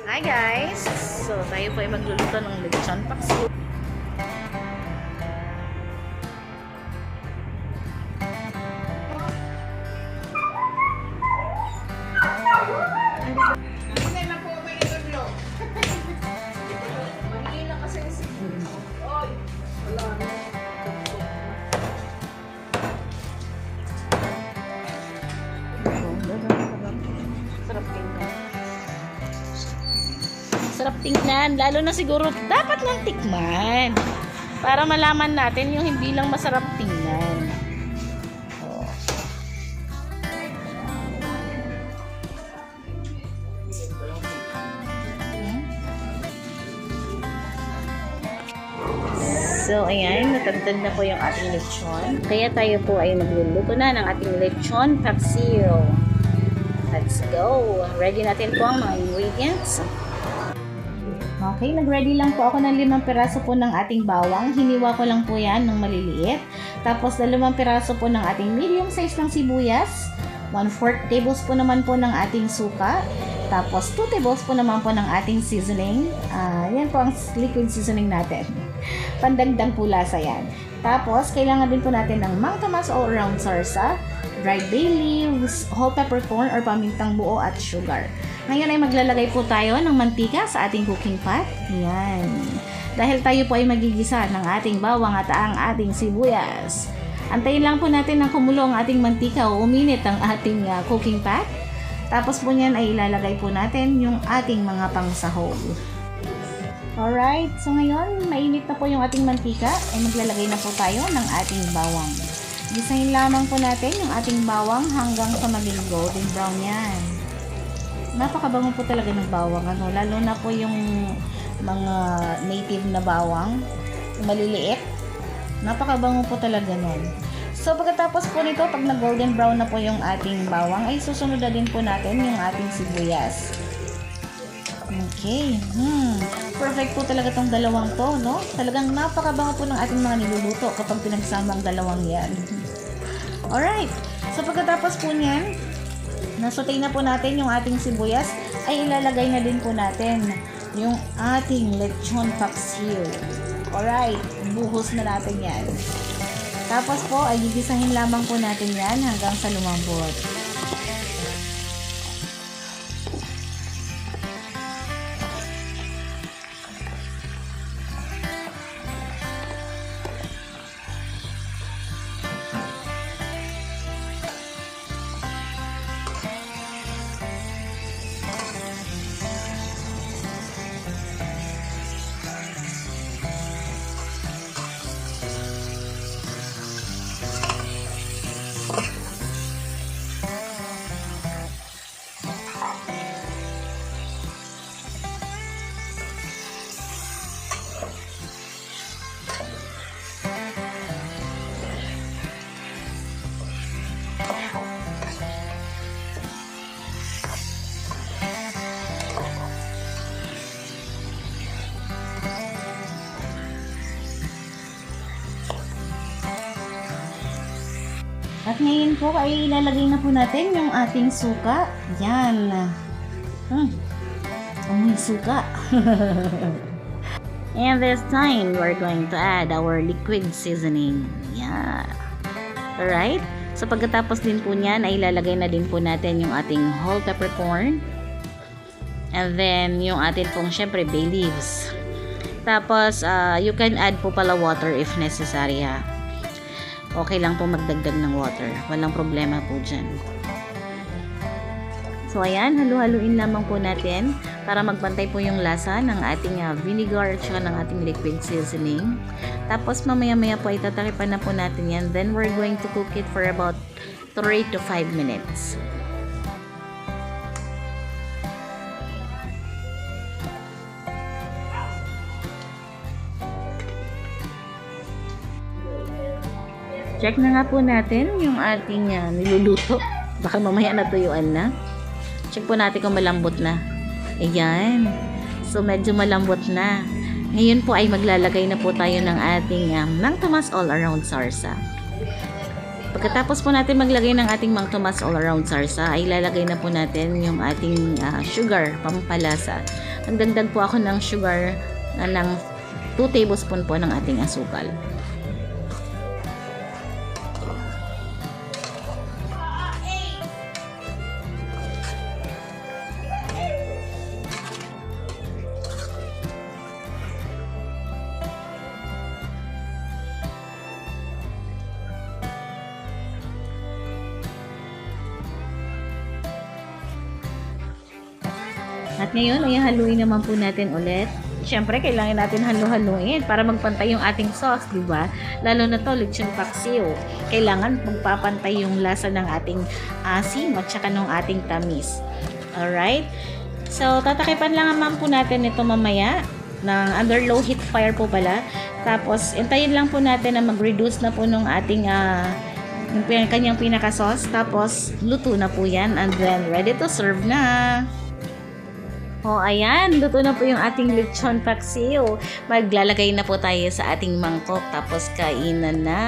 Hi guys! So tayo po ay magluluto ng lechon paksiw. Sarap tingnan, lalo na siguro dapat lang tikman para malaman natin yung hindi lang masarap tingnan. Oh. So ayan, natagtad na po yung ating lechon. Kaya tayo po ay magluluto na ng ating lechon paksiw. Let's go! Ready natin po ang mga ingredients. Okay, nag-ready lang po ako ng 5 piraso po ng ating bawang. Hiniwa ko lang po yan ng maliliit. Tapos 2 piraso po ng ating medium size ng sibuyas. 1/4 tablespoon naman po ng ating suka. Tapos 2 tablespoon naman po ng ating seasoning. Yan po ang liquid seasoning natin. Pandagdag po lasa yan. Tapos kailangan din po natin ng Mang Tomas all-around sarsa, dried bay leaves, whole peppercorn or pamintang buo at sugar. Ngayon ay maglalagay po tayo ng mantika sa ating cooking pot. Yan. Dahil tayo po ay magigisa ng ating bawang at ang ating sibuyas. Antayin lang po natin na kumulo ang ating mantika o uminit ang ating cooking pot. Tapos po niyan ay ilalagay po natin yung ating mga pangsahog. Alright, so ngayon mainit na po yung ating mantika ay maglalagay na po tayo ng ating bawang. Gisahin lamang po natin yung ating bawang hanggang sa maging golden brown yan. Napakabango po talaga ng bawang, lalo na po yung mga native na bawang, maliliit. Napakabango po talaga nun. So pagkatapos po nito, pag na golden brown na po yung ating bawang, ay susunod na din po natin yung ating sibuyas. Okay. Perfect po talaga tong dalawang to, no? Talagang napakabango po ng ating mga niluluto kapag pinagsama ang dalawang yan. Alright. So pagkatapos po niyan, nasutay na po natin yung ating sibuyas, ay ilalagay na din po natin yung ating lechon paksiw. Alright, buhos na natin yan. Tapos po, ay gigisahin lamang po natin yan hanggang sa lumambot. At ngayon po ay ilalagay na po natin yung ating suka. Yan. May suka. And this time, we're going to add our liquid seasoning. Yeah. Alright? So pagkatapos din po niyan, ay ilalagay na din po natin yung ating whole peppercorn. And then, yung ating pong syempre bay leaves. Tapos, you can add po pala water if necessary ha. Okay lang po magdagdag ng water. Walang problema po dyan. So, ayan. Halu-haluin lamang po natin para magbantay po yung lasa ng ating vinegar at saka ng ating liquid seasoning. Tapos, mamaya-maya po itataripan na po natin yan. Then, we're going to cook it for about 3 to 5 minutes. Check na nga po natin yung ating niluluto. Baka mamaya natuyuan na. Check po natin kung malambot na. Ayan. So, medyo malambot na. Ngayon po ay maglalagay na po tayo ng ating Mang Tomas all-around sarsa. Pagkatapos po natin maglagay ng ating Mang Tomas all around sarsa, ay ilalagay na po natin yung ating sugar, pampalasa. Magdagdag po ako ng sugar ng 2 tablespoon po ng ating asukal. At ngayon ay haluin naman po natin ulit. Siyempre, kailangan natin halu-haluin para magpantay yung ating sauce, di ba? Lalo na to, lechon paksiw. Kailangan magpapantay yung lasa ng ating asim at saka ng ating tamis. Alright? So, tatakipan lang naman po natin ito mamaya ng under low heat fire po pala. Tapos, intayin lang po natin na mag-reduce na po nung ating yung kanyang pinaka-sauce. Tapos, luto na po yan and then ready to serve na. O, ayan. Luto na po yung ating lechon paksiw. Maglalagay na po tayo sa ating mangkok. Tapos, kainan na.